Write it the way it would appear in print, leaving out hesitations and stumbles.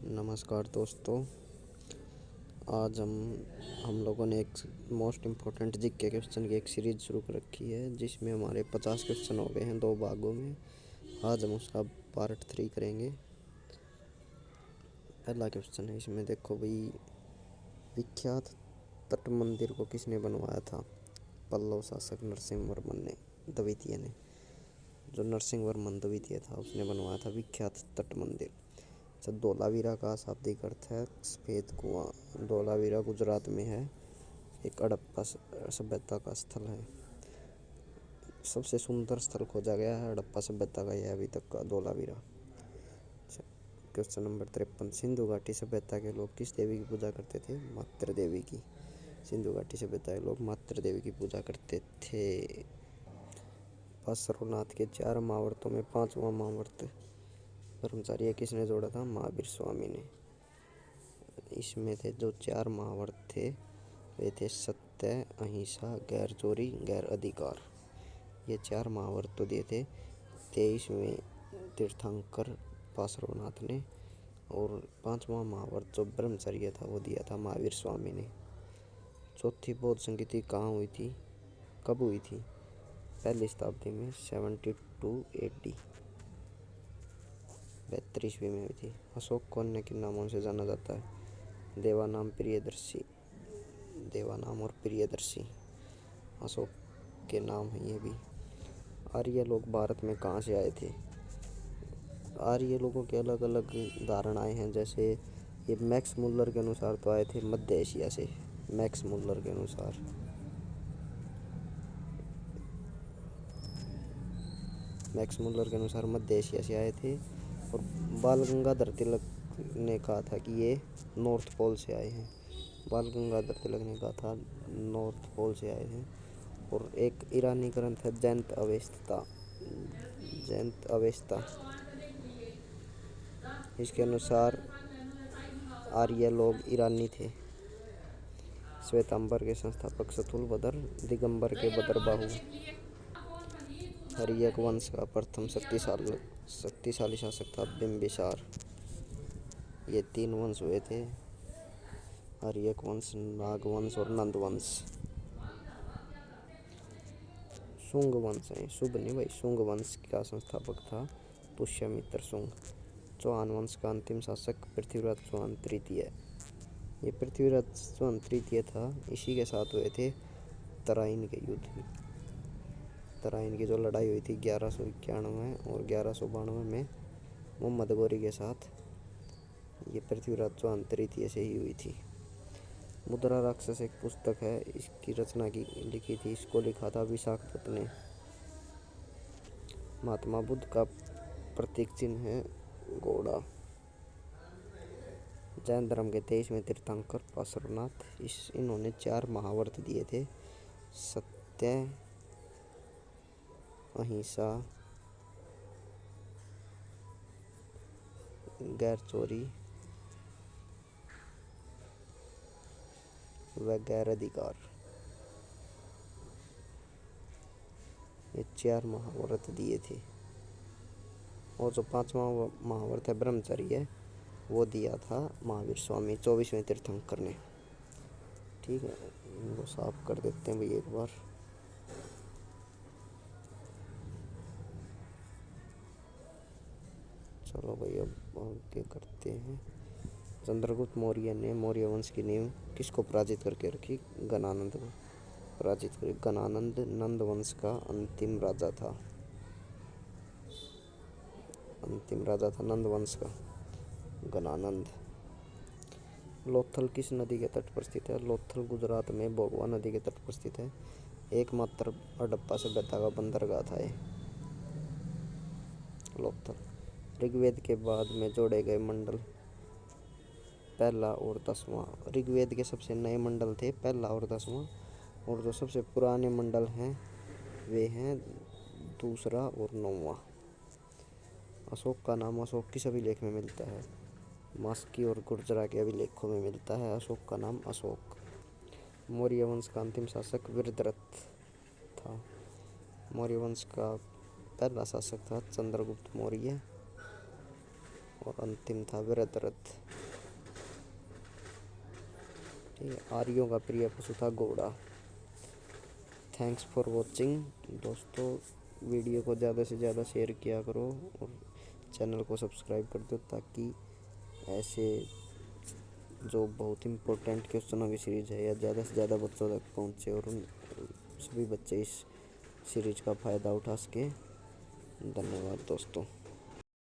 नमस्कार दोस्तों। आज हम लोगों ने एक मोस्ट इम्पोर्टेंट जीके क्वेश्चन की एक सीरीज शुरू कर रखी है, जिसमें हमारे 50 क्वेश्चन हो गए हैं 2 भागों में। आज हम उसका पार्ट 3 करेंगे। पहला क्वेश्चन है, इसमें देखो भाई, विख्यात तट मंदिर को किसने बनवाया था? पल्लव शासक नरसिंह वर्मन ने, द्वितीय ने। जो नरसिंह वर्मन द्वितीय था, उसने बनवाया था विख्यात तट मंदिर। धोलावीरा का शाब्दिक अर्थ है सफ़ेद कुआं। धोलावीरा गुजरात में है, एक हड़प्पा सभ्यता का स्थल है। सबसे सुंदर स्थल खोजा गया है हड़प्पा सभ्यता का यह अभी तक का, धोलावीरा। क्वेश्चन नंबर 53, सिंधु घाटी सभ्यता के लोग किस देवी की पूजा करते थे? मातृ देवी की। सिंधु घाटी सभ्यता के लोग मातृ देवी की पूजा करते थे। पार्श्वनाथ के 4 महावर्तों में 5वां महावर्त ब्रह्मचर्य किसने जोड़ा था? महावीर स्वामी ने। इसमें थे जो 4 महावर्त थे, वे थे सत्य, अहिंसा, गैर चोरी, गैर अधिकार। ये 4 महावर्त तो दिए थे। 23वें तीर्थंकर पार्श्वनाथ ने, और 5वां महावर्त जो ब्रह्मचर्य था वो दिया था महावीर स्वामी ने। चौथी बौद्ध संगीति कहाँ हुई थी, कब हुई थी? पहली शताब्दी में 72 AD, 42वीं में हुई थी। अशोक को अन्य किन नामों से जाना जाता है? देवानाम, प्रियदर्शी। देवानाम और प्रियदर्शी अशोक के नाम हैं ये भी। आर्य लोग भारत में कहाँ से आए थे? आर्य लोगों के अलग अलग धारणाएं हैं। जैसे ये मैक्स मुल्लर के अनुसार तो आए थे मध्य एशिया से। मैक्स मुल्लर के अनुसार मध्य एशिया से आए थे। और बाल गंगाधर तिलक ने कहा था कि ये नॉर्थ पोल से आए हैं। बाल गंगाधर तिलक ने कहा था नॉर्थ पोल से आए हैं। और एक ईरानी ग्रंथ है जयंत अवेस्ता। इसके अनुसार आर्य लोग ईरानी थे। श्वेतांबर के संस्थापक स्थूलभद्र, दिगंबर के भद्रबाहु। हर्यक वंश का प्रथम शक्तिशाली शासक था बिंबिसार। ये 3 वंश हुए थे, हर्यक वंश, नाग वंश और नंद वंश। शुंग वंश है, शुभ नहीं भाई, शुंग वंश का संस्थापक था पुष्यमित्र शुंग। चौहान वंश का अंतिम शासक पृथ्वीराज चौहान तृतीय। ये पृथ्वीराज चौहान तृतीय था। इसी के साथ हुए थे तराइन के युद्ध। तराइन की जो लड़ाई हुई थी 1191 और 1192 में मोहम्मद गौरी के साथ, ये पृथ्वीराज चौहान तृतीय से ही हुई थी। मुद्रा राक्षस एक पुस्तक है, इसकी रचना लिखी थी, इसको लिखा था विशाखदत्त ने। महात्मा बुद्ध का प्रतीक चिन्ह है घोड़ा। जैन धर्म के 23वें तीर्थंकर पार्श्वनाथ, इन्होंने 4 महावर्त दिए थे, सत्य, अहिंसा, गैर चोरी व गैर अधिकार। ये 4 महाव्रत दिए थे। और जो 5वां महाव्रत है ब्रह्मचर्य, वो दिया था महावीर स्वामी 24वें तीर्थंकर ने। ठीक है, इनको साफ कर देते हैं भाई एक बार। चलो भाई अब आगे करते हैं। चंद्रगुप्त मौर्य ने मौर्य वंश की नींव किसको पराजित करके रखी? गणानंद को पराजित कर। गणानंद नंद वंश का अंतिम राजा था नंद वंश का गणानंद। लोथल किस नदी के तट पर स्थित है? लोथल गुजरात में भोगवा नदी के तट पर स्थित है। एकमात्र हड़प्पा सभ्यता का बंदरगाह था ये लोथल। ऋग्वेद के बाद में जोड़े गए मंडल पहला और 10वां। ऋग्वेद के सबसे नए मंडल थे पहला और 10वां, और जो सबसे पुराने मंडल हैं वे हैं दूसरा और 9वां। अशोक का नाम अशोक की सभी लेख में मिलता है। मास्की और गुर्जरा के अभिलेखों में मिलता है अशोक का नाम अशोक। मौर्य वंश का अंतिम शासक वीरद्रथ था। मौर्य वंश का पहला शासक था चंद्रगुप्त मौर्य, और अंतिम था वृत्ररथ। ठीक है, आर्यों का प्रिय पशु था घोड़ा। थैंक्स फॉर वॉचिंग दोस्तों। वीडियो को ज़्यादा से ज़्यादा शेयर किया करो और चैनल को सब्सक्राइब कर दो, ताकि ऐसे जो बहुत इम्पोर्टेंट क्वेश्चनों की सीरीज है या ज़्यादा से ज़्यादा बच्चों तक पहुँचे और उन सभी बच्चे इस सीरीज का फ़ायदा उठा सके। धन्यवाद दोस्तों।